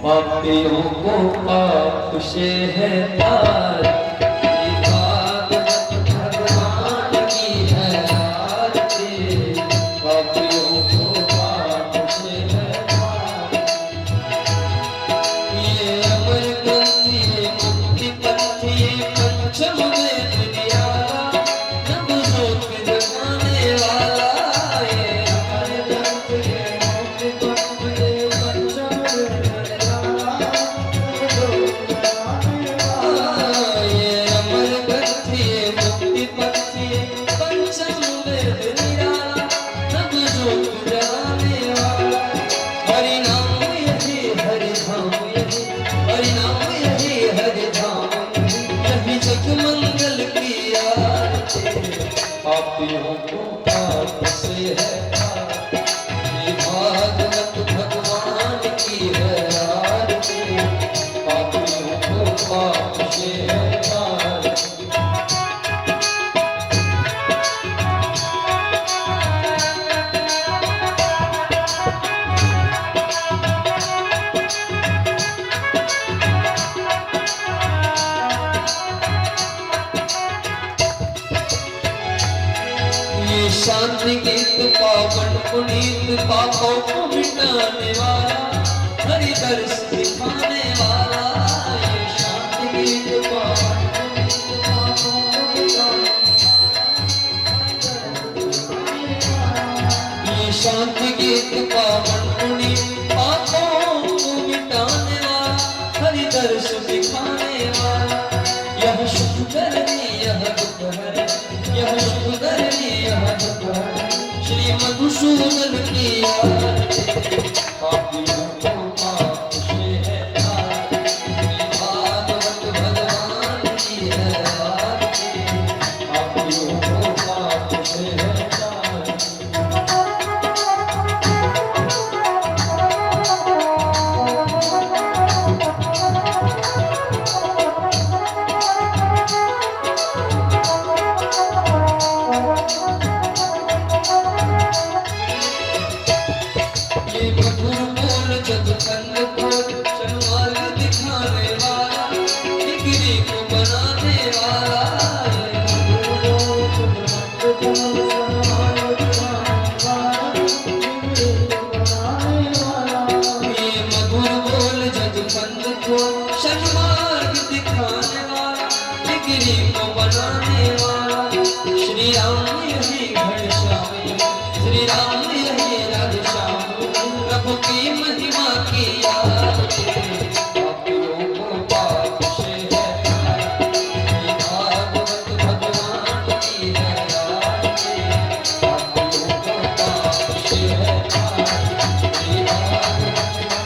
पापियों को पाप से है प्यार, भगवान की है आरती। पापियों को पाप से है प्यार, ये अमर ग्रंथि ये मुक्ति पंथी ये पंचम वेद निराला, नवजोत जगाने वाला। ये अमर ग्रंथि ये मुक्ति पंथी ये पंचम वेद निराला, ये अमर ग्रंथि ये मुक्ति पंथी ये पंचम वेद निराला, नवजोत जगाने वाला। हरि नाम यही हरि धाम यही, हरि नाम यही हरि धाम यही जग मंगल की आरती। पापियों को पाप से है प्यार, ये भागवत भगवान की है आरती। पापियों को पाप से है प्यार। ये शांति गीत पावन पुनीत पापों को मिटाने वाला, हरि दर्श दिखाने वाला। ये शांति गीत पावन पुनीत पापों को मिटाने वाला, ये शांति गीत पावन पुनीत पापों को मिटाने वाला, हरि दर्श दिखाने वाला। यह शुभ करनी यह दुख हरे, यह शुभ करनी यह दुख हरे, श्री मधुसूदन की आरती। पापियों को पाप से है प्यार, श्री भागवत भगवान की है आरती। पापियों को पाप से है प्यार। ये मधुर बोल जग कंद को चनमार्ग दिखाने वाला, डिग्री को बनाने वाला। ये मधुर बोल जग कंद को चनमार्ग दिखाने वाला, डिग्री को बनाने वाला। ये मधुर बोल जग कंद को चनमार्ग दिखाने वाला, डिग्री को बनाने वाला। श्री राम यही घनश्याम श्री राम यही राधेश्याम, प्रभु की महिमा की आरती। पापियों को पाप से है प्यार, ये भागवत भगवान की है आरती। पापियों को पाप से है प्यार, ये भागवत भगवान की है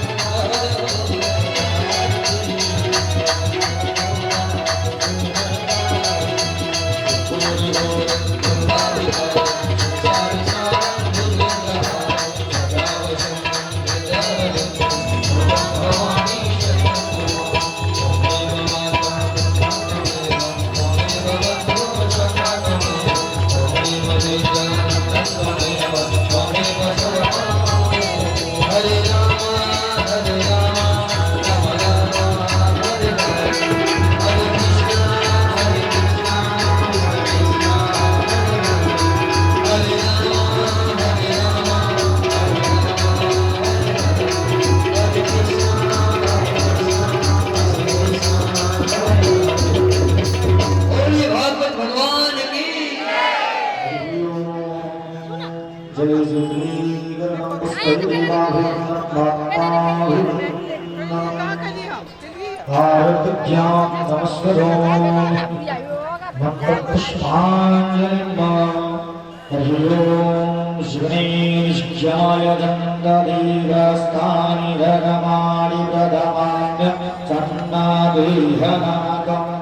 हरे राम हरे राम राम राम हरे हरे, हरे कृष्णा हरे कृष्णा कृष्णा हरे हरे, हरे राम हरे राम राम हरे कृष्णा बोलिए भागवत भगवान की। जय भारत ज्ञान नमस्करो मंगलपुष्पांजलिं शिवनेश्याय दण्डधीरस्थानि धर्माणि प्रदमान्य चन्नादेहनाकं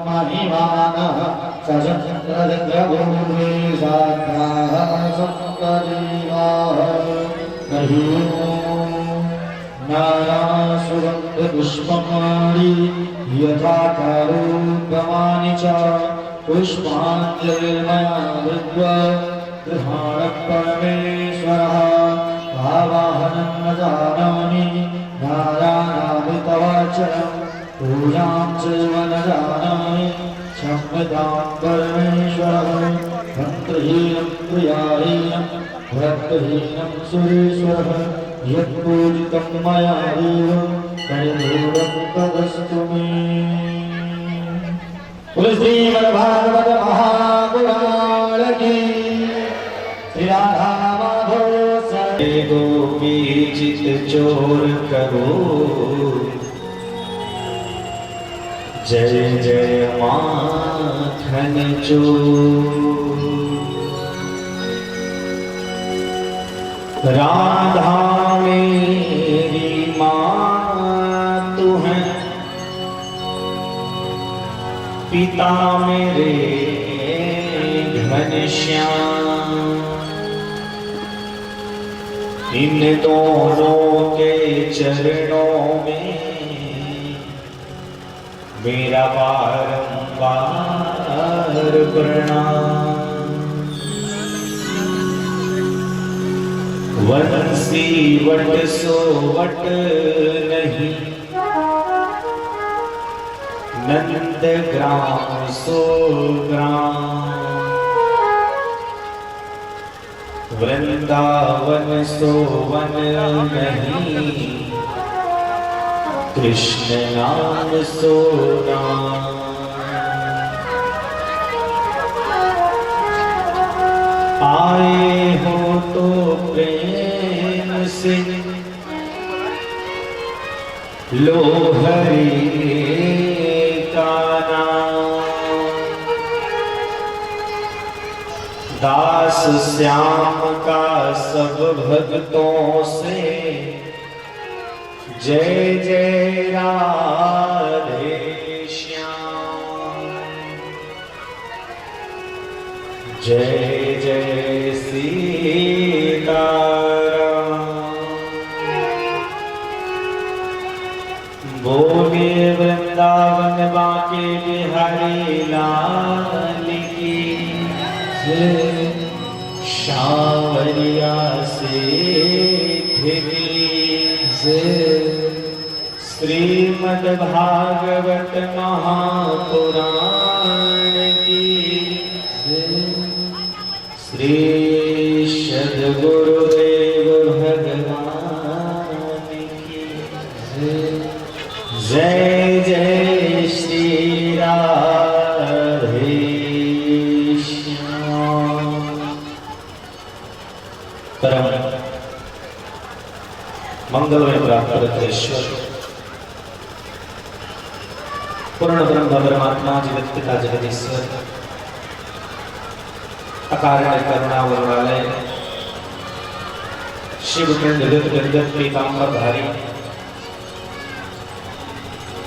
महिमानः सचन्द्रभूमि साग्राः संकरीवाः नारासुगन्धपुष्पमाणि यथा करूपमानि च पुष्पाञ्जलिर्मया धृत्वा गृहाणः परमेश्वरः भावाहनं न जानामि नारायणामि तव चराचरं पूजां चैव न जानामि क्षम्यतां परमेश्वरः मन्त्रहीनं क्रियाहीनं भक्तहीनं सुरेश्वरः यत्पूजितं मया देव तद्दूरं तदस्तु मे। श्रीमद्भागवत महापुराण की श्री राधा माधव गोपी चित चोर करो जय जय माखन चोर। राधा मेरी माँ तू है पिता मेरे घनश्याम इन दोनों के चरणों में मेरा बारंबार प्रणाम। वंशी वट सो वट नहीं नंद ग्राम सो ग्राम वृंदावन सो वन नहीं कृष्ण नाम सो नाम। आए हो तो प्रेम से लो हरि का नाम। दास श्याम का सब भक्तों से जय जय राधे श्याम जय जय सीताराम। बोले वृंदावन बांके बिहारी लाल की शावरिया से श्रीमद् भागवत महापुराण की श्री सद्गुरुदेव भगवान की जय जय श्री राधे श्याम। परम मंगलमय प्राप्त पूर्ण ब्रह्म परमात्मा जगत पिता जगदीश्वर अकारण करुणा वरुणालय शिव गंधर्व गंधर्व पीतांबर धारी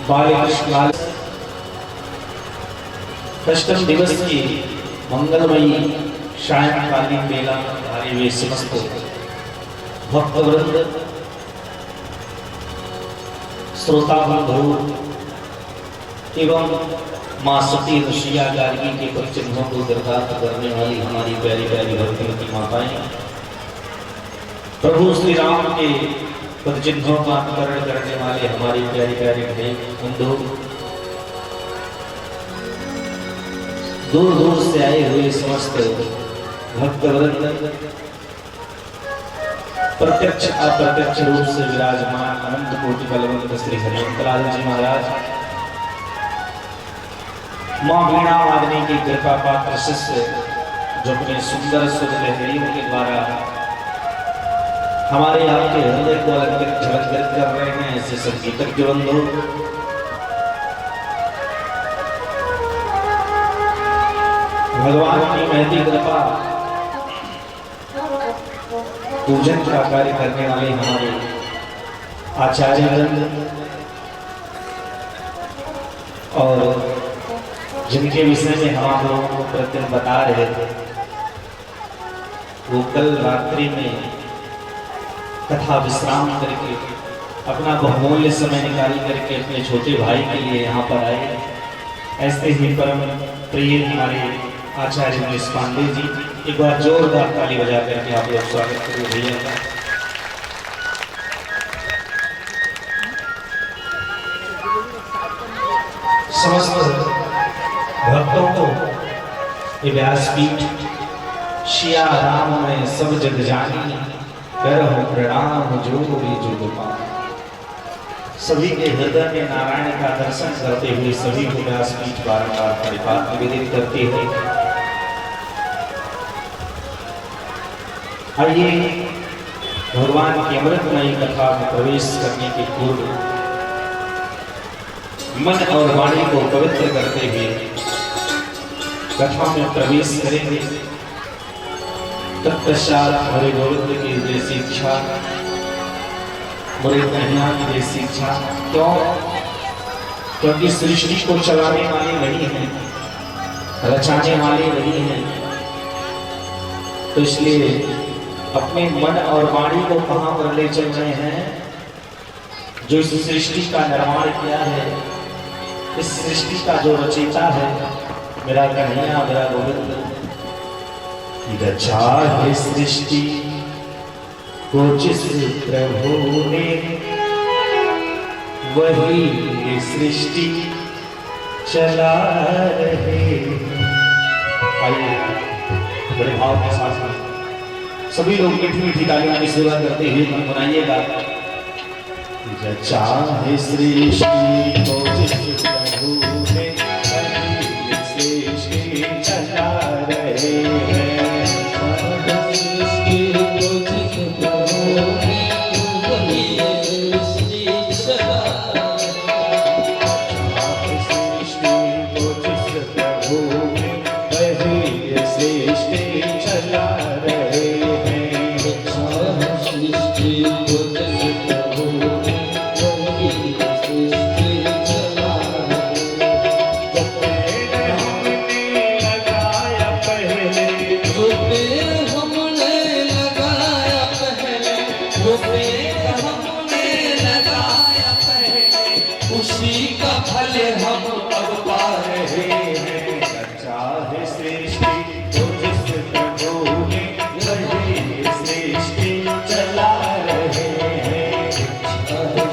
बालकृष्ण अष्टम दिवस की मंगलमयी सायंकालीन बेला धारी वे समस्त भक्तवृंद श्रोता बंधु एवं माँ सती ऋषिया गार्गी के पदचिन्हों को दरगाह करने वाली हमारी प्यारी प्यारी भक्तियों की माताएं, प्रभु श्री राम के पदचिन्हों का अनुकरण करने वाले हमारी प्यारी प्यारी भाई बंधु, दूर दूर से आए हुए समस्त भक्तवृंद, प्रत्यक्ष अप्रत्यक्ष रूप से विराजमान अनंत कोटि बलवंत श्री हरिवंतलाल जी महाराज, मां वीणा वादनी की कृपा पात्र शिष्य जो अपने सुंदर सुर लहरियों के द्वारा हमारे आपके हृदय को अलंकृत झलक कर रहे हैं, ऐसे संगीतज्ञ बंधु, भगवान की महती कृपा पूजन का कार्य करने वाले हमारे आचार्य वृंद और जिनके विषय में हम आप लोगों को प्रतिदिन बता रहे थे, वो कल रात्रि में कथा विश्राम करके अपना बहुमूल्य समय निकाल करके अपने छोटे भाई के लिए यहाँ पर आए। ऐसे ही परम प्रिय हमारे आचार्य मनीष पांडे जी, एक बार जोरदार ताली बजा करके आप लोग स्वागत करिए भैया का। समस्त भक्तों को ये व्यासपीठ शिया राम में सब जग जानी करहु प्रणाम जोड़ी जुग पानी। सभी के हृदय में नारायण का दर्शन करते हुए सभी को व्यासपीठ बारंबार परिपात निवेदित करते हुए आइए भगवान की अमृतमयी कथा में प्रवेश करने के पूर्व मन और वाणी को पवित्र करते हुए कथा में प्रवेश करेंगे। तत्पश्चात हरे गोविंद की जैसी इच्छा, बड़े कन्हैया की जैसी इच्छा। क्यों? क्योंकि सृष्टि को चलाने वाले वही हैं, रचाने वाले वही हैं। तो इसलिए अपने मन और वाणी को कहां पर ले चल रहे हैं? जो इस सृष्टि का निर्माण किया है, इस सृष्टि का जो रचयिता है, मेरा कन्हैया, मेरा गोविंद। रचा है सृष्टि को जिस प्रभु ने, वही सृष्टि चला रहे। आइए बड़े भाव के साथ सभी लोग मीठी मीठी तालियों की सेवा करते हुए गुनगुनाइएगा। रचा है सृष्टि को जिस प्रभु ने, वही सृष्टि चला रहे हैं। सृष्टि को जिस प्रभु ने, वही सृष्टि चला रहे हैं। सृष्टि को जिस प्रभु ने, वही सृष्टि चला रहे हैं। सृष्टि को जिस प्रभु ने, वही सृष्टि चला रहे हैं। जो पेड़ हमने लगाया पहले, जो पेड़ हमने लगाया पहले, उसी का फल हम अब पा रहे हैं। रचा है सृष्टि को जिस प्रभु ने, वही सृष्टि चला रहे हैं।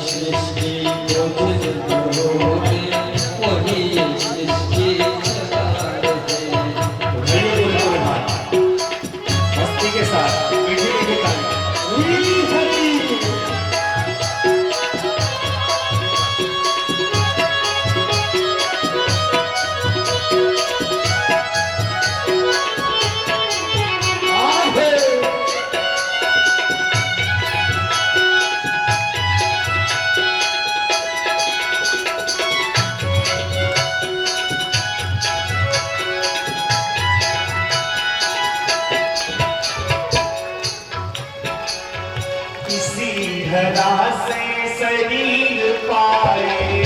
सृष्टि को जिस प्रभु ने, वही सृष्टि चला रहे हैं। मस्ती के साथ मीठी मीठी ताली। किसी धरा से शरीर पाए,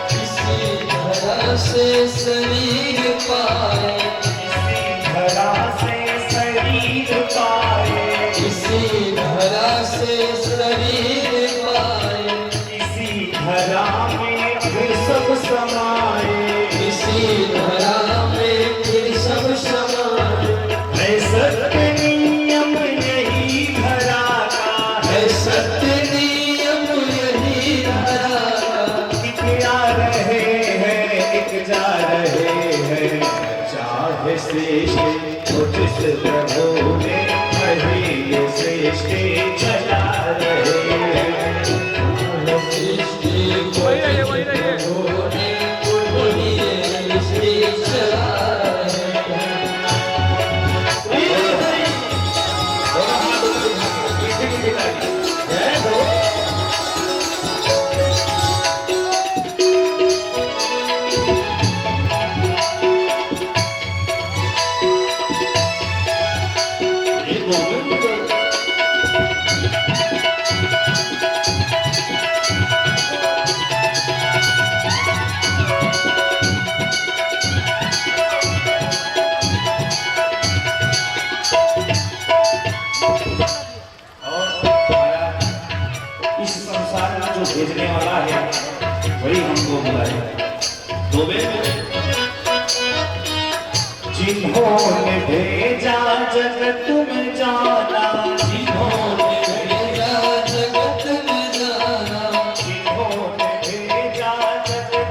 किसी धरा से शरीर पाए, किसी धरा से शरीर पाए, किसी धरा से शरीर पाए, किसी धरा में फिर सब समाए। किसी धरा में फिर सब समाए। है सत्य नियम यही धरा का, है सत्य नियम यही धरा का। एक आ रहे हैं, एक जा रहे हैं। चाहे सृष्टि को जिस प्रभु ने, वही सृष्टि चला रहे हैं। सृष्टि को जिस प्रभु ने, वही सृष्टि चला रहे हैं। जय हो। भेजने वाला है, वही हमको बुलाए। दोबे जिन्होंने भेजा जगत में जाना, जिन्होंने भेजा जगत में जाना, जिन्होंने भेजा जगत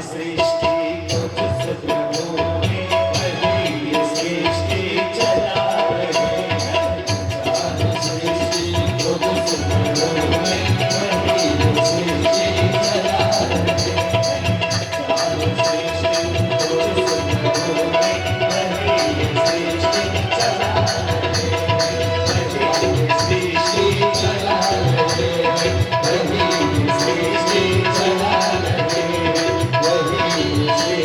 सृष्टि को जिस प्रभु ने वही सृष्टि चला रहे हैं। जान सृष्टि को जिस प्रभु ने वही सृष्टि चला रहे हैं। जान सृष्टि को जिस प्रभु ने वही सृष्टि चला रहे हैं। वही सृष्टि चला रहे हैं, वही सृष्टि चला रहे हैं, वही सृष्टि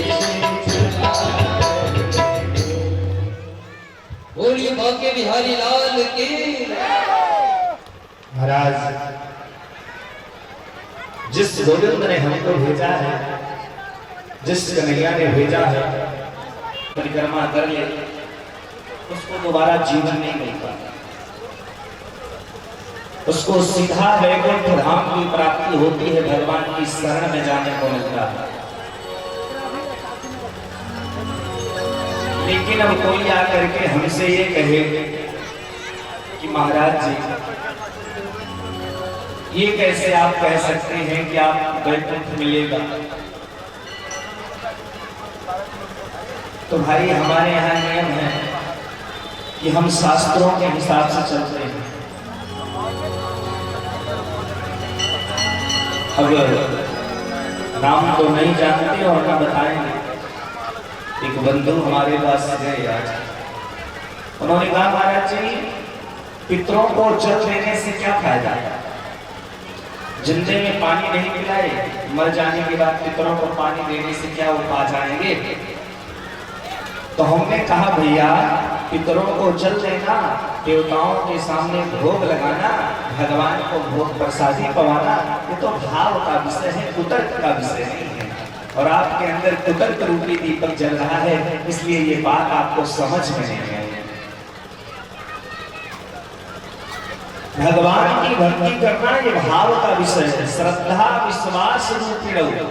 चला रहे हैं। बोलिए बांके बिहारी लाल की। महाराज, जिस गोविंद ने हमको भेजा है, जिस कन्हैया ने भेजा है, परिक्रमा कर ले, उसको दोबारा जीवन नहीं मिलता। उसको सीधा वैकुंठ धाम की प्राप्ति होती है, भगवान की शरण में जाने को मिलता है। लेकिन अब कोई आकर के हमसे ये कहे कि महाराज जी, ये कैसे आप कह सकते हैं कि आप वैकुंठ मिलेगा? तो भाई, हमारे यहाँ नियम है कि हम शास्त्रों के हिसाब से चलते हैं। अब नाम तो नहीं जानते और ना बताएंगे। एक बंधु हमारे पास गए आज, उन्होंने कहा महाराज जी, पितरों को जल देने से क्या फायदा? जिंदे में पानी नहीं पिलाए, मर जाने के बाद पितरों को पानी देने से क्या वो पा जाएंगे? तो हमने कहा भैया, पितरों को जल देना, देवताओं के सामने भोग लगाना, भगवान को भोग प्रसादी पवाना, ये तो भाव का विषय है, कुतर्क का विषय नहीं है। और आपके अंदर कुतर्क रूपी दीपक जल रहा है, इसलिए ये बात आपको समझ में नहीं आई। भगवान की भक्ति करना ये भाव का विषय है, श्रद्धा विश्वास रूपी रहो।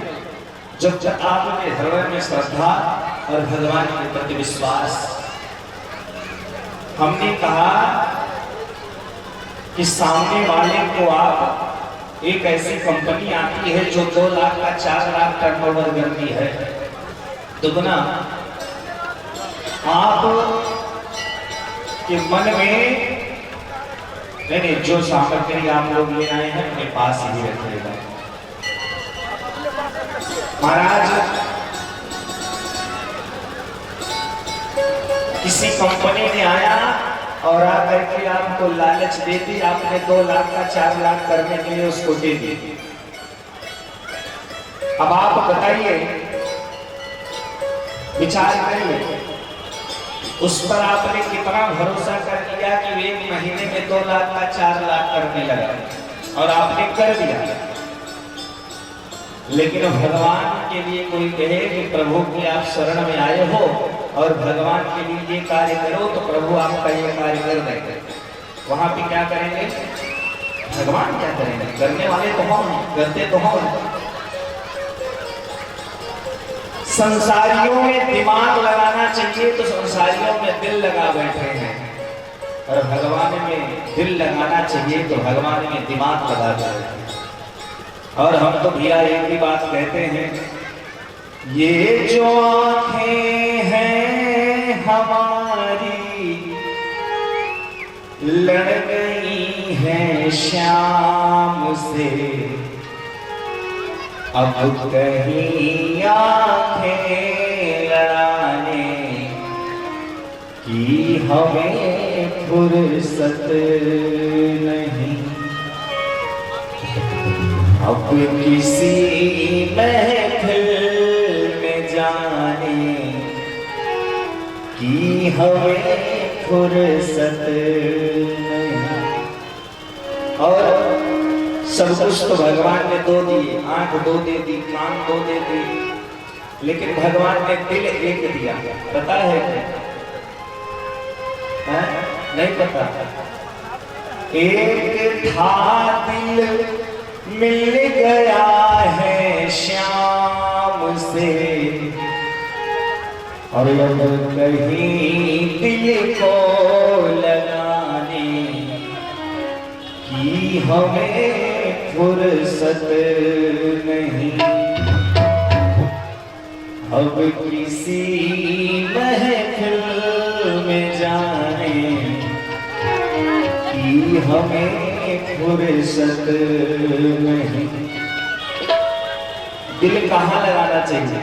जब तक आपके हृदय में श्रद्धा और भगवान के प्रति विश्वास। हमने कहा कि सामने वाले को आप, एक ऐसी कंपनी आती है जो 2 लाख का 4 लाख टर्नओवर करती है, दुगना आप के मन में नहीं, जो सामग्री आप लोग ले आए हैं अपने पास ही रखिएगा। महाराज, किसी कंपनी ने आया और आकर के आपको लालच दे दी, आपने 2 लाख का 4 लाख करने के लिए उसको दे दी। अब आप बताइए, विचार करिए, उस पर आपने कितना भरोसा कर लिया कि 1 महीने में 2 लाख का 4 लाख करने लगा, और आपने कर दिया। लेकिन भगवान के लिए कोई कहे कि प्रभु की आप शरण में आए हो और भगवान के लिए ये कार्य करो, तो प्रभु आपका ये कार्य कर देंगे। वहां पे क्या करेंगे? भगवान क्या करेंगे? करने वाले तो हम, करते तो हम। संसारियों में दिमाग लगाना चाहिए तो संसारियों में दिल लगा बैठे हैं, और भगवान में दिल लगाना चाहिए तो भगवान में दिमाग लगा बैठे हैं। और हम तो भैया एक ही बात कहते हैं, ये जो आंखें हैं हमारी लड़ गई हैं श्याम से, अब कहीं आंखें लड़ाने की हमें फुर्सत नहीं। अब किसी महफिल में जाने की हमें फुर्सत नहीं। और सब कुछ तो भगवान ने दो दिए, आंख 2 दे दी, कान 2 दे दी, लेकिन भगवान ने दिल 1 दिया। पता है नहीं पता? एक था दिल मिल गया है श्याम से, और अब कहीं दिल को लगाने की हमें फुर्सत नहीं। अब किसी महफिल में जाने की हमें फुर्सत नहीं। दिल कहाँ लगाना चाहिए?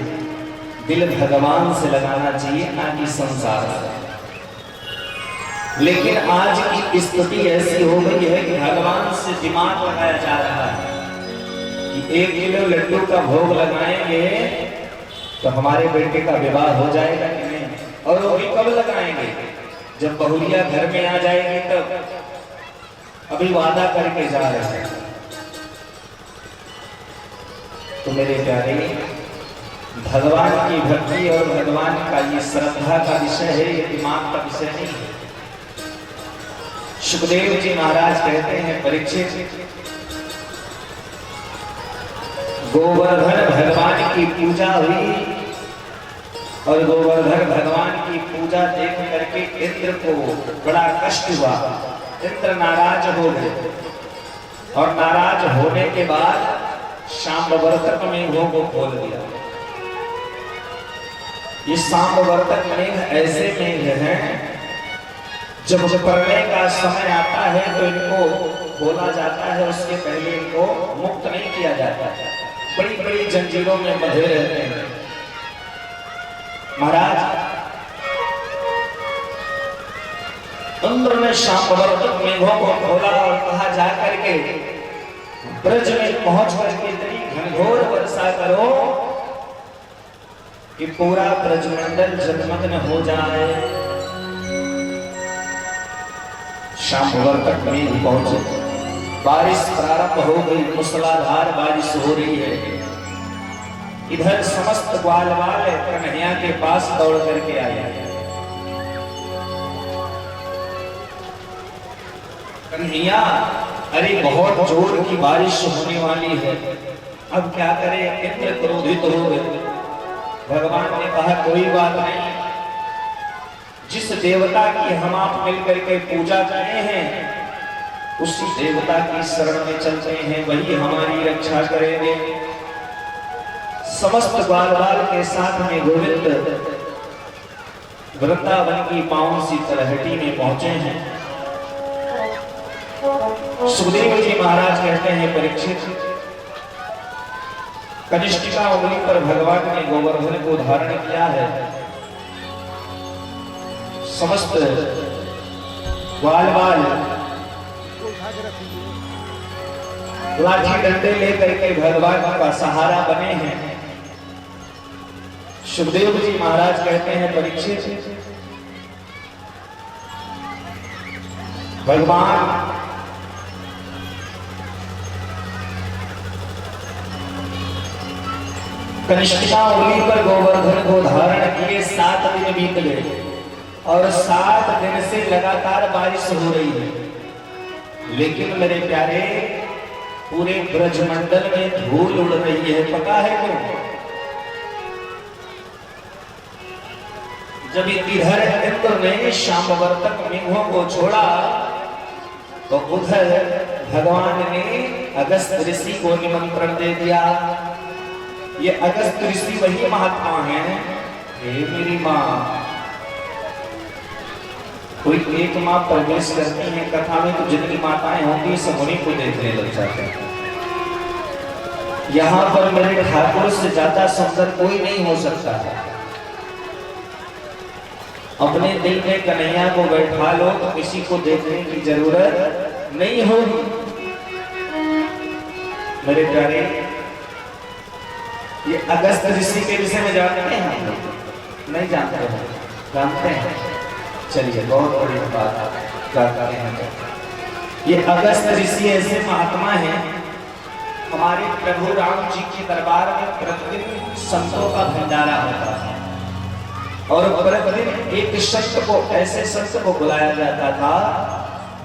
दिल भगवान से लगाना चाहिए, ना कि संसार से। लेकिन आज की स्थिति ऐसी हो गई है कि भगवान से दिमाग लगाया जा रहा है कि 1 किलो लड्डू का भोग लगाएंगे तो हमारे बेटे का विवाह हो जाएगा कि नहीं, और वो भी कब लगाएंगे? जब बहुरिया घर में आ जाएगी तब। अभी वादा करके जा रहे हैं। तो मेरे प्यारे, भगवान की भक्ति और भगवान का ये श्रद्धा का विषय है, ये दिमाग का विषय नहीं है। सुखदेव जी महाराज कहते हैं, परीक्षित, गोवर्धन भगवान की पूजा हुई और गोवर्धन भगवान की पूजा देख करके इंद्र को बड़ा कष्ट हुआ। इंद्र नाराज हो गए और नाराज होने के बाद शाम्बवर्तक मेघों को खोल दिया। ये शाम्बवर्तक मेघ ऐसे मेघ हैं, जब पढ़ने का समय आता है तो इनको खोला जाता है, उसके पहले इनको मुक्त नहीं किया जाता है। बड़ी बड़ी जंजीरों में बंधे रहते हैं। महाराज, इंद्र ने शाम्बवर्तक मेघों को खोला और कहा जाकर के ब्रज में पहुंच करके इतनी घनघोर वर्षा करो कि पूरा ब्रजमंडल जलमग्न हो जाए। शाम्बवर्तक मेघ पहुंचे, बारिश प्रारंभ हो गई, मूसलाधार बारिश हो रही है। इधर समस्त ग्वाल वाले कन्हैया के पास दौड़ करके आए। कन्हैया, अरे बहुत जोर की बारिश होने वाली है, अब क्या करें? इंद्र क्रोधित हो गए। भगवान ने कहा, कोई बात नहीं, जिस देवता की हम आप मिलकर के पूजा किए हैं उसी देवता की शरण में चलते हैं, वही हमारी रक्षा करेंगे। समस्त ग्वालवाल के साथ में गोविंद वृंदावन की पावन सी तलहटी में पहुंचे हैं। सुखदेव जी महाराज कहते हैं, परीक्षित, कनिष्ठिका उंगली पर भगवान ने गोवर्धन को धारण किया है। समस्त ग्वालवाल लाठी डंडे लेकर के भगवान का सहारा बने हैं। सुखदेव जी महाराज कहते हैं, परीक्षित, भगवान कनिष्ठिका उंगली पर गोवर्धन को धारण किए 7 दिन बीत गए और 7 दिन से लगातार बारिश हो रही है। लेकिन मेरे प्यारे, पूरे ब्रजमंडल में धूल उड़ रही है। पता है क्यों? जब इधर इंद्र ने शाम्बवर्तक मेघों को छोड़ा तो उधर भगवान ने अगस्त ऋषि को निमंत्रण दे दिया। ये अगस्त ऋषि वही महात्मा हैं। हे मेरी माँ, कोई एक माँ प्रवेश करती है कथा में तो जितनी माताएं होती है सब उन्हीं को देखने लग जाते हैं। यहाँ पर मेरे ठाकुर से ज्यादा सुंदर कोई नहीं हो सकता है। अपने दिल में कन्हैया को बैठा लो तो किसी को देखने की जरूरत नहीं होगी। मेरे प्यारे, ये अगस्त ऋषि के विषय में जानते हैं हम लोग? नहीं जानते हैं? जानते हैं? चलिए, बहुत बड़ी बात जानते हैं। ये अगस्त ऋषि ऐसे महात्मा हैं, हमारे प्रभु राम जी के दरबार में प्रतिदिन संतों का भंडारा होता है और प्रतिदिन एक संत को, ऐसे संत को बुलाया जाता था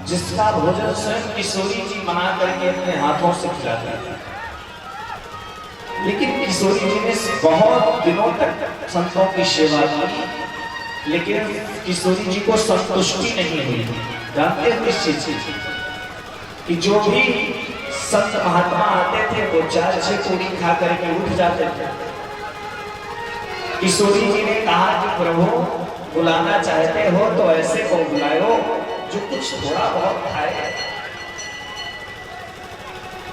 जिसका भोजन स्वयं किशोरी जी बना करके अपने हाथों से खिलाते थे। लेकिन किशोरी जी ने बहुत दिनों तक संतों की सेवा की, लेकिन किशोरी जी को संतुष्टि नहीं हुई। जानते हैं किस चीज कि जो भी संत महात्मा आते थे वो 4-6 पूरी खा करके उठ जाते थे। किशोरी जी ने कहा कि प्रभु बुलाना चाहते हो तो ऐसे को बुलाओ जो कुछ थोड़ा बहुत खाए।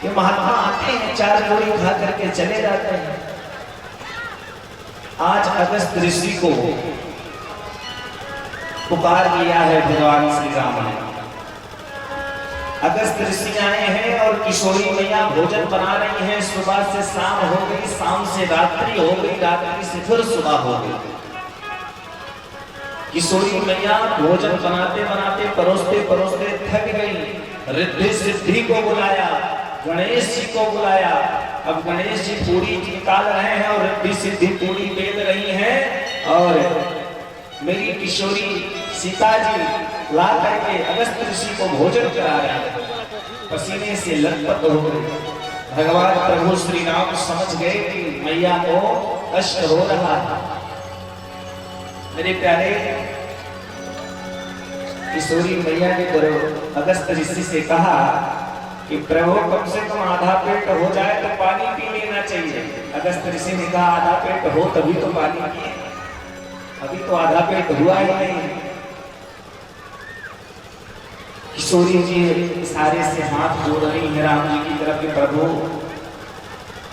ये महात्मा आते हैं, 4 पूरी खा करके चले जाते हैं। आज अगस्त ऋषि को पुकार लिया है भगवान श्री राम ने। अगस्त ऋषि आए हैं और किशोरी मैया भोजन बना रही हैं। सुबह से शाम हो गई, शाम से रात्रि हो गई, रात्रि से फिर सुबह हो गई। किशोरी मैया भोजन बनाते बनाते परोसते परोसते थक गई। रिद्धि सिद्धि को बुलाया, गणेश जी को बुलाया। अब गणेश जी पूरी निकाल रहे हैं और रिद्धि सिद्धि पूरी बेल रही हैं और मेरी किशोरी सीता जी ला करके अगस्त ऋषि को भोजन करा रहे हैं। पसीने से लथपथ हो गए। भगवान प्रभु श्री राम समझ गए कि मैया को कष्ट हो रहा है। मेरे प्यारे, किशोरी मैया ने अगस्त ऋषि से कहा कि प्रभु कम से कम आधा पेट हो जाए तो पानी पी लेना चाहिए। अगस्त ऋषि ने कहा आधा पेट हो तभी तो पानी पिए, अभी तो आधा पेट हुआ ही नहीं। किशोरी जी इशारे से हाथ जोड़ रही है राम जी की तरफ कि प्रभु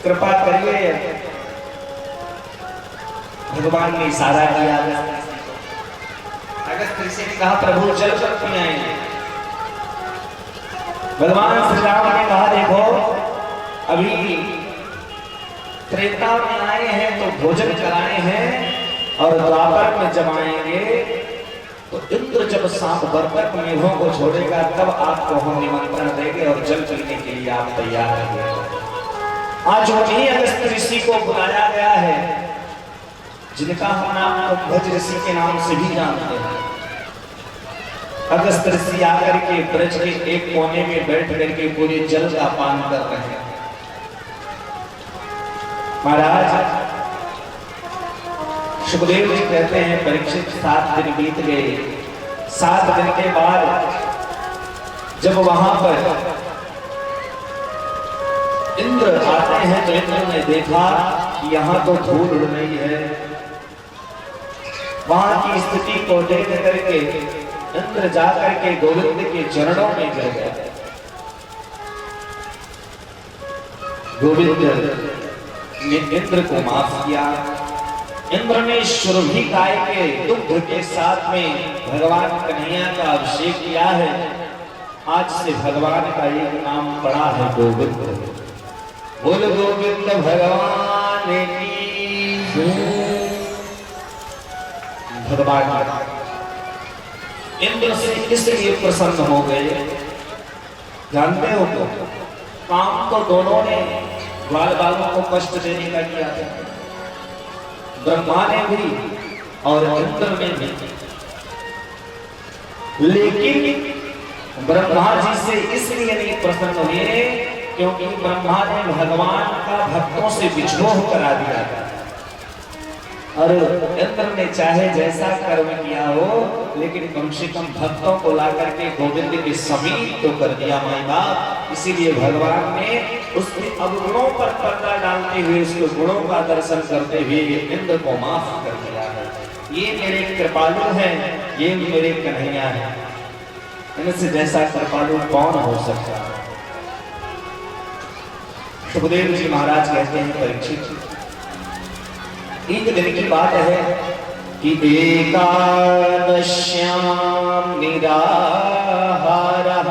कृपा करिए। भगवान ने इशारा किया अगस्त ऋषि ने कहा प्रभु जल कर पिलाएंगे। भगवान श्री राम ने कहा देखो अभी त्रेता में आए हैं तो भोजन कराए हैं और द्वापर में जब आएंगे तो इंद्र जब सांप बरतक मेघों को छोड़ेगा तब आपको हम निमंत्रण देंगे और जल पीने के लिए आप तैयार रहिए। आज उन्हीं अगस्त ऋषि को बुलाया गया है जिनका हम नाम भज ऋषि के नाम से भी जानते हैं। अगस्त ऋषि आकर के ब्रज के एक कोने में बैठ करके पूरे जल का पान कर रहे हैं। महाराज सुखदेव जी कहते हैं परीक्षित 7 दिन बीत गए। 7 दिन के बाद जब वहां पर इंद्र आते हैं तो इंद्र ने देखा कि यहाँ तो धूल उड़ रही है। वहां की स्थिति को देख करके इंद्र जाकर के गोविंद के चरणों में गिर गए। गोविंद ने इंद्र को माफ किया। इंद्र ने सुरभि गाय के दुग्ध के साथ में भगवान कन्हैया का अभिषेक किया है। आज से भगवान का एक नाम पड़ा है गोविंद। बोल गोविंद भगवान की। भगवान इंद्र से इसलिए प्रसन्न हो गए, जानते हो तो काम तो दोनों ने बाल बालों को कष्ट देने का किया था, ब्रह्मा ने भी और इंद्र ने भी। लेकिन ब्रह्मा जी से इसलिए नहीं प्रसन्न हुए क्योंकि ब्रह्मा ने भगवान का भक्तों से विद्रोह करा दिया था और इंद्र ने चाहे जैसा कर्म किया हो लेकिन कम से कम भक्तों को ला करके गोविंद के समीप तो कर दिया माई बाप। इसीलिए भगवान ने उसके अवगुणों पर पर्दा डालते हुए उसके गुणों का दर्शन करते हुए इंद्र को माफ कर दिया है। ये मेरे कृपालु हैं, ये मेरे कन्हैया हैं। इनसे जैसा कृपालु कौन हो सकता है। सुखदेव जी महाराज कहते हैं परीक्षित, एक दिन की बात है कि एकादश्याम निराहारः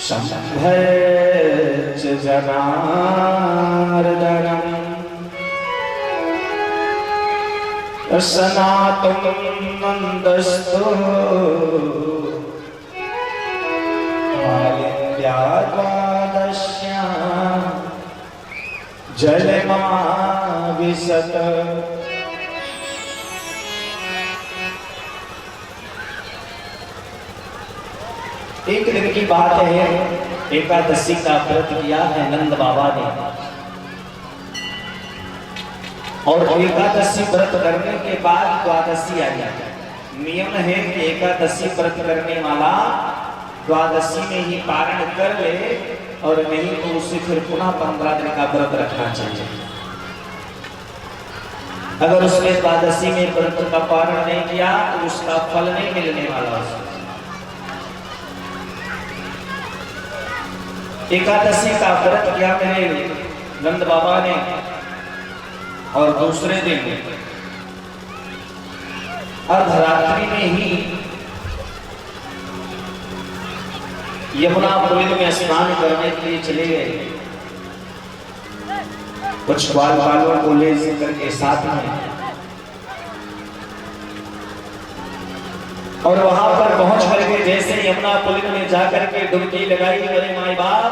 शम्भर्च जनार्दनम् सनातुं नन्दस्तु द्वादश्याम जलमाविशत। एक दिन की बात है, एकादशी का व्रत किया है नंद बाबा ने और एकादशी व्रत करने के बाद द्वादशी आ जाती है। नियम है कि एकादशी व्रत करने वाला द्वादशी में ही पारण कर ले और नहीं तो उसे फिर पुनः 15 दिन का व्रत रखना चाहिए। अगर उसने द्वादशी में व्रत का पारण नहीं किया तो उसका फल नहीं मिलने वाला उसको। एकादशी का व्रत किया मेरे नंद बाबा ने, और दूसरे दिन अर्धरात्रि में ही यमुना पुलिन में स्नान करने के लिए चले गए। कुछ बाल बालों को ले करके साथ में, और वहां पर पहुंच करके जैसे यमुना पुलिन में जाकर के डुबकी लगाई, मेरे माई बाप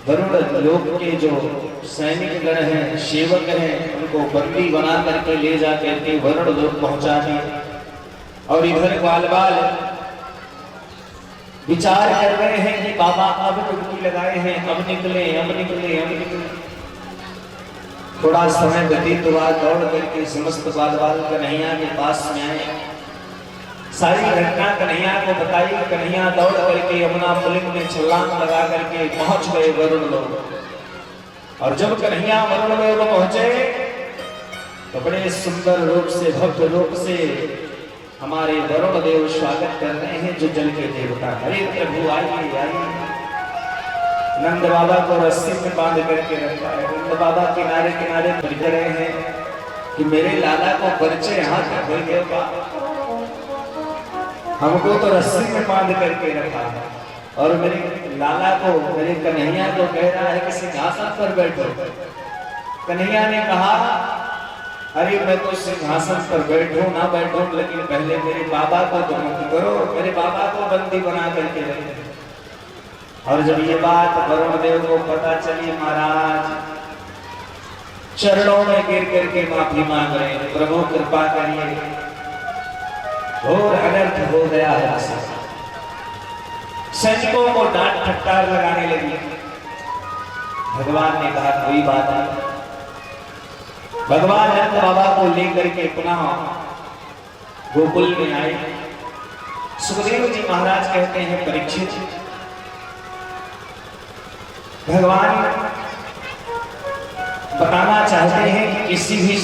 वरुण लोक के जो सैनिक गण हैं, सेवक हैं, उनको बंदी बना करके ले जाकर के वरुण लोक पहुंचा दिए। और इधर बाल बाल विचार कर रहे हैं कि बाबा अब डुबकी लगाए हैं, अब निकले अब निकले अब निकले। थोड़ा समय व्यतीत हुआ, दौड़ करके समस्त बाल बाल कन्हैया के पास में आए, सारी घटना कन्हैया को बताई। कन्हैया दौड़ करके यमुना पुलिन में छलांग लगा करके पहुंच गए वरुण लोक। और जब कन्हैया वरुण लोक पहुंचे तो बड़े सुंदर रूप से, भव्य रूप से हमारे वरुण देव स्वागत कर रहे हैं, जो जल के देवता। हरे प्रभु आइए आइए। नंद बाबा को रस्सी में बांध करके रखा है। नंद बाबा किनारे किनारे बैठ रहे हैं कि मेरे लाला को परिचय यहाँ तक हो गया, हमको तो रस्सी में बांध करके रखा है, और मेरे लाला को, मेरे कन्हैया को कह रहा है कि सिंहासन पर बैठो। कन्हैया ने कहा अरे मैं तो सिंहासन पर बैठूं ना बैठूं, लेकिन पहले मेरे बाबा को तो मुक्त करो, मेरे बाबा को बंदी बना करके रखो। और जब ये बात वरुण देव को पता चली, महाराज चरणों में गिर करके माफी मांग रहे हैं, प्रभु कृपा करिए, घोर अनर्थ हो गया है। सैनिकों को डांट फटकार लगाने लगी। भगवान ने कहा कोई बात नहीं। भगवान नंद बाबा को लेकर के पुनः गोकुल में आए। सुखदेव जी महाराज कहते हैं परीक्षित, भगवान बताना चाहते हैं कि किसी भी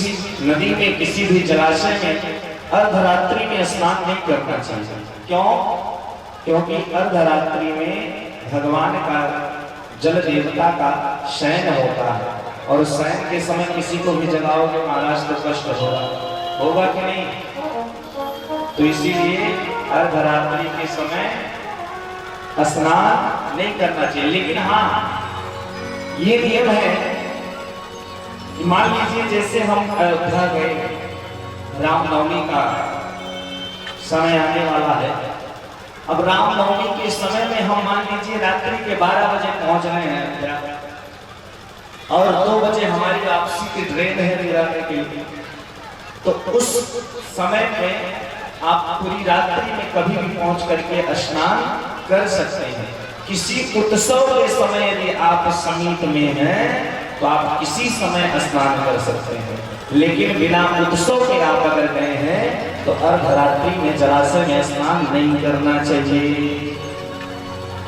नदी में, किसी भी जलाशय में अर्धरात्रि में स्नान नहीं करना चाहिए। क्यों? क्योंकि अर्धरात्रि में भगवान का, जल देवता का शयन होता है, और शयन के समय किसी को भी जगाओगे महाराज तो कष्ट होगा कि नहीं? तो इसीलिए अर्धरात्रि के समय स्नान नहीं करना चाहिए। लेकिन हाँ, ये नियम है कि मान लीजिए जैसे हम अयोध्या गए, रामनवमी का समय आने वाला है। अब रामनवमी के समय में हम मान लीजिए रात्रि के 12 बजे पहुंच रहे हैं, और 2 बजे हमारी वापसी की ट्रेन है विराने के लिए, तो उस समय में आप पूरी रात्रि में कभी भी पहुंच करके स्नान कर सकते हैं। किसी उत्सव के समय यदि आप समीप में हैं तो आप किसी समय स्नान कर सकते हैं, लेकिन बिना उत्सव के आप अगर गए हैं तो अर्धरात्रि में जलाशय में स्नान नहीं करना चाहिए।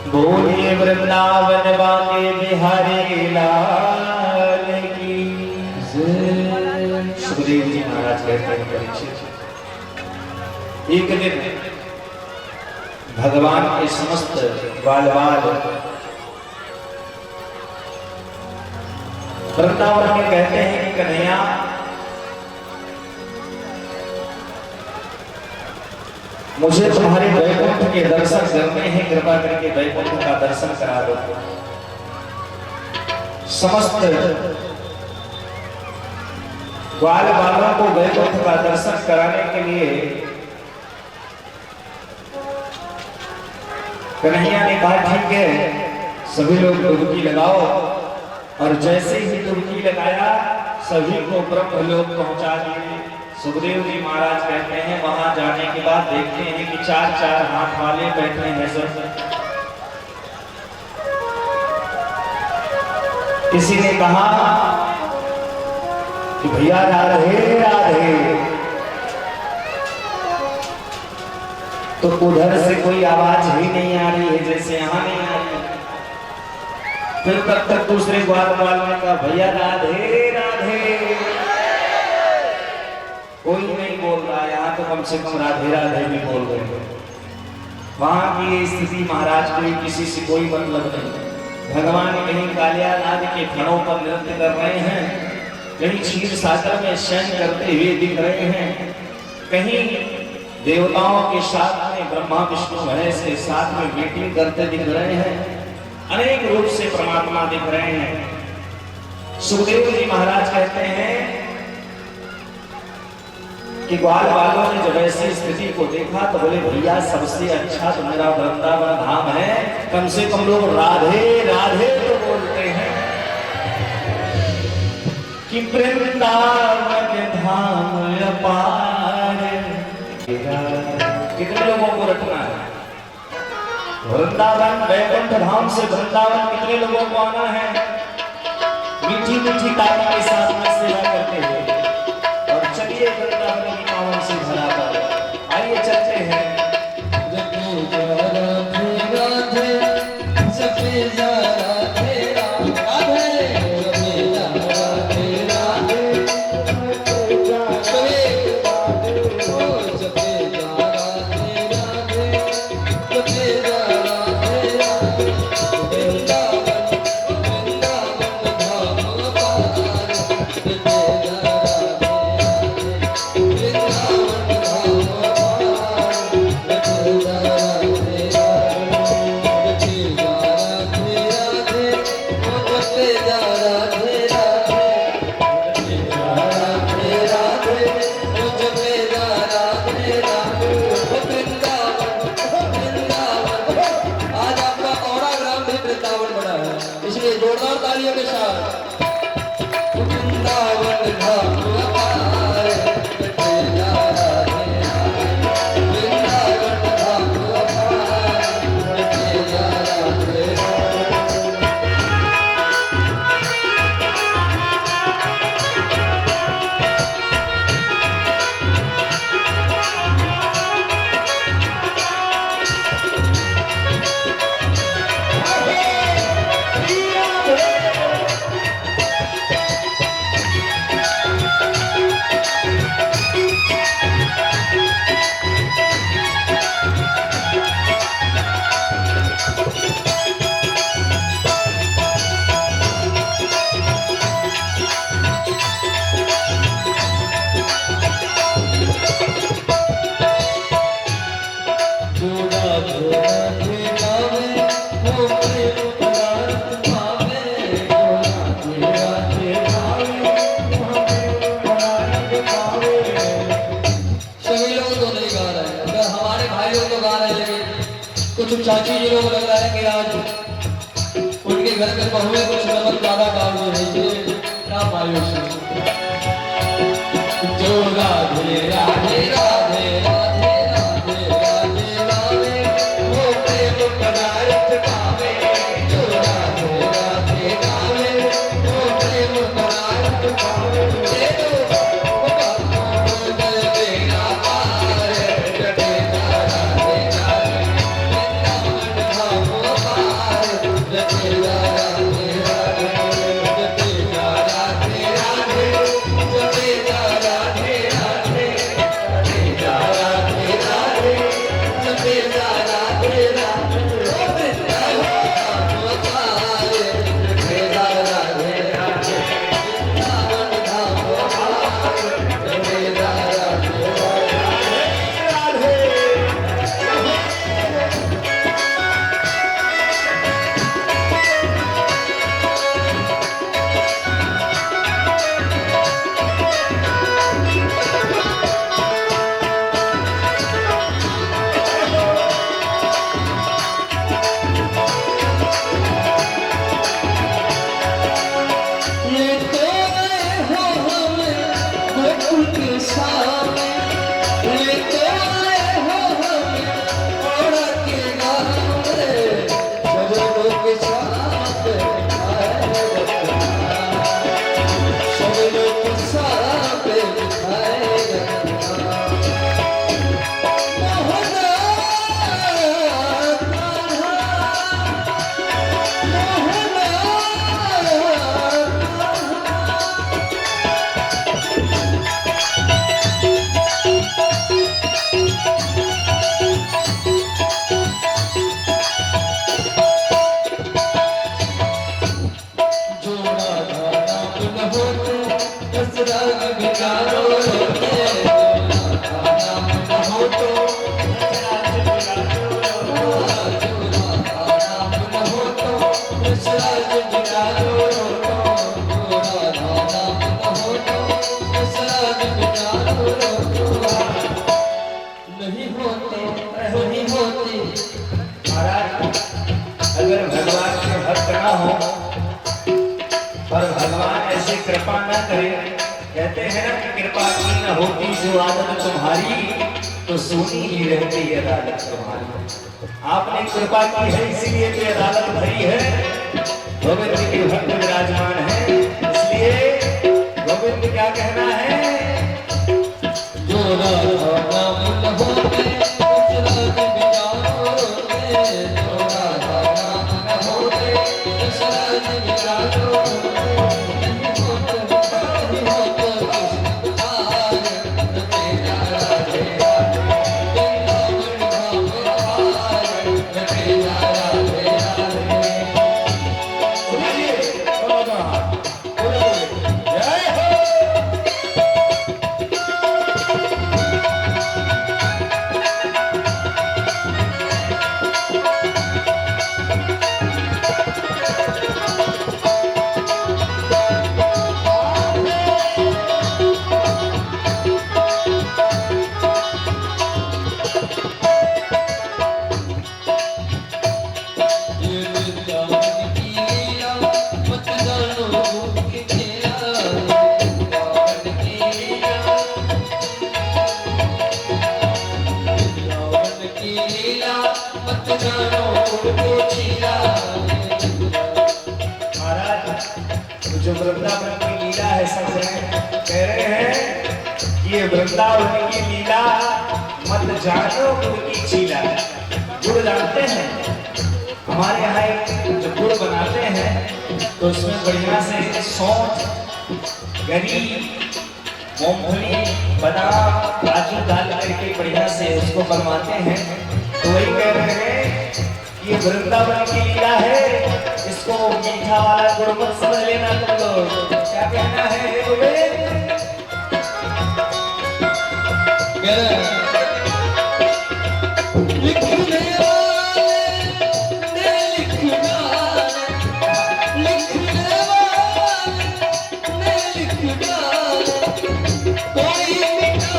बोलिए वृंदावन बाके बिहारी लाल की जय। सुखदेव जी महाराज कहते हैं परीक्षित, एक दिन भगवान के समस्त बाल बाल वृंदावन में कहते हैं कि कन्हैया मुझे तुम्हारे वैकुंठ के दर्शन करने हैं, कृपा करके वैकुंठ का दर्शन करा दो। समस्त ग्वाल बालों को वैकुंठ का दर्शन कराने के लिए कन्हैया ने कहा ठीक है, सभी लोग डुबकी लगाओ। और जैसे ही डुबकी लगाया सभी को ब्रह्म लोक पहुंचा दिए। सुखदेव जी महाराज कहते हैं वहां जाने के बाद देखते हैं कि 4-4 हाथ वाले बैठे हैं सब। किसी ने कहा कि भैया राधे राधे, तो उधर से कोई आवाज ही नहीं आ रही है जैसे यहां नहीं आ रही है। फिर तब तक दूसरे ग्वाल ने कहा भैया राधे राधे, से कम राधे राधे भी बोल गए। वहां की ये स्थिति महाराज को किसी से कोई मतलब नहीं। भगवान कहीं कालिया नाग के फणों पर नृत्य कर रहे हैं, कहीं क्षीर सागर में शयन करते हुए दिख रहे हैं, कहीं देवताओं के साथ में ब्रह्मा विष्णु महेश के साथ में मीटिंग करते दिख रहे हैं, अनेक रूप से परमात्मा दिख रहे हैं। सुखदेव जी महाराज कहते हैं कि ग्वाल वालों ने जब ऐसी स्थिति को देखा तो बोले भैया सबसे अच्छा तो मेरा वृंदावन धाम है, कम से कम लोग राधे राधे तो बोलते हैं कि वृंदावन धाम अपार। कितने लोगों को रखना है? वृंदावन वैकुंठ धाम से वृंदावन कितने लोगों को आना है? मीठी मीठी ताली के साथ में सेवा करते हुए। और चलिए वृंदावन की पावन से भरा कर आइए चलते हैं। इसलिए जोरदार तालियों के साथ वृंदावन धाम अपार, वृंदावन धाम कुछ चाची जी लोग लग रहा है कि आज उनके घर में बहुएं कुछ नमक ज्यादा डाल दे रही है ना मायूस जो राधे राधे राधे राधे राधे राधे राधे वो प्रेम पदार्थ पावे, जो राधे राधे राधे वो प्रेम पदार्थ पावे। से कृपा न करे। कहते हैं ना कि कृपा की न होती जो आदत तुम्हारी, तो सुनी ही रहती अदालत तुम्हारी। आपने कृपा की है इसीलिए तो अदालत भरी है। गोविंद के भक्त विराजमान है, इसलिए गोविंद क्या कहना है, जो राधा नाम होते कुछ राज विचारो होते, जो राधा नाम होते कुछ राज विचारो होते, नहीं होते कृष्ण प्यार, न तेरा राधे राधे, वृंदावन धाम पार, न तेरा राधे राधे। सुनिए बोलो बोलो जय हो। ये वृंदावन की लीला मत जानो कि तेरा, वृंदावन की लीला, वृंदावन की लीला मत जानो कि तेरा। महाराज जो वृंदावन की लीला है, सब कह रहे हैं कि ये वृंदावन की लीला मत जानो गुड़ की चीला। गुड़ जानते हैं, हमारे यहाँ एक जो गुड़ बनाते हैं तो उसमें बढ़िया से सौंठ, गरी, मूंगफली, बादाम, काजू डाल करके बढ़िया से उसको बनवाते हैं। तो वही कह रहे हैं कि ये वृंदावन की लीला है, इसको मीठा वाला गुड़ मत समझ लेना तुम लोग। क्या कहना है हे गोविंद? लिखने वाले ने लिखना, लिखने वाले ने लिखना, कोई मिटा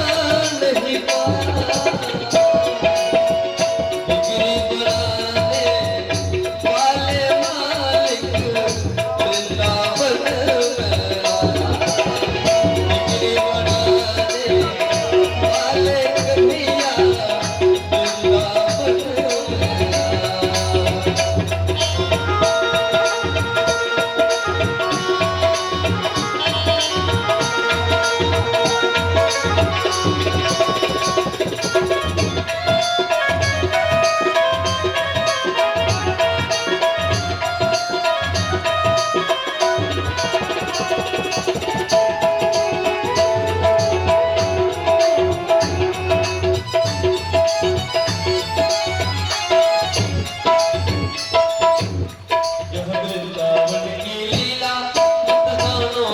नहीं पाया। डिग्री बनाने वाले मालिक वृंदावन में आया। डिग्री बनाने वाले कन्हैया वृंदावन में आया। यह वृंदावन की लीला मत जानो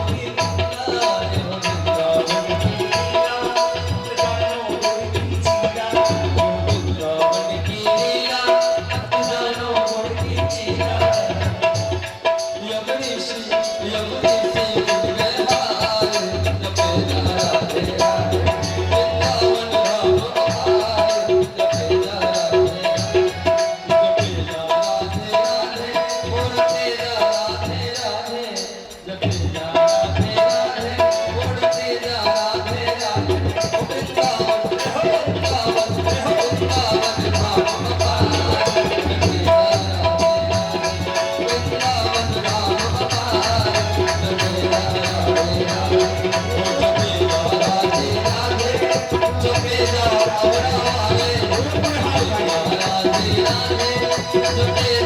कि तेरा, यह वृंदावन की लीला मत जानो कि तेरा, वृंदावन की लीला मत जानो कि तेरा। यमुनेश व्यवहार जपे राधे राधे, वृंदावन धाम आधार जपे राधे राधे, जपे राधे राधे, बोल तेरा राधे राधे, जपे राधे राधे, बोल तेरा राधे राधे। ओ वृंदावन वृंदावन वृंदावन धाम पार, जपे राधे राधे, वृंदावन धाम पार, जपे राधे राधे, ओ जपे राधे राधे, जपे राधे राधे, राधे राधे, जपे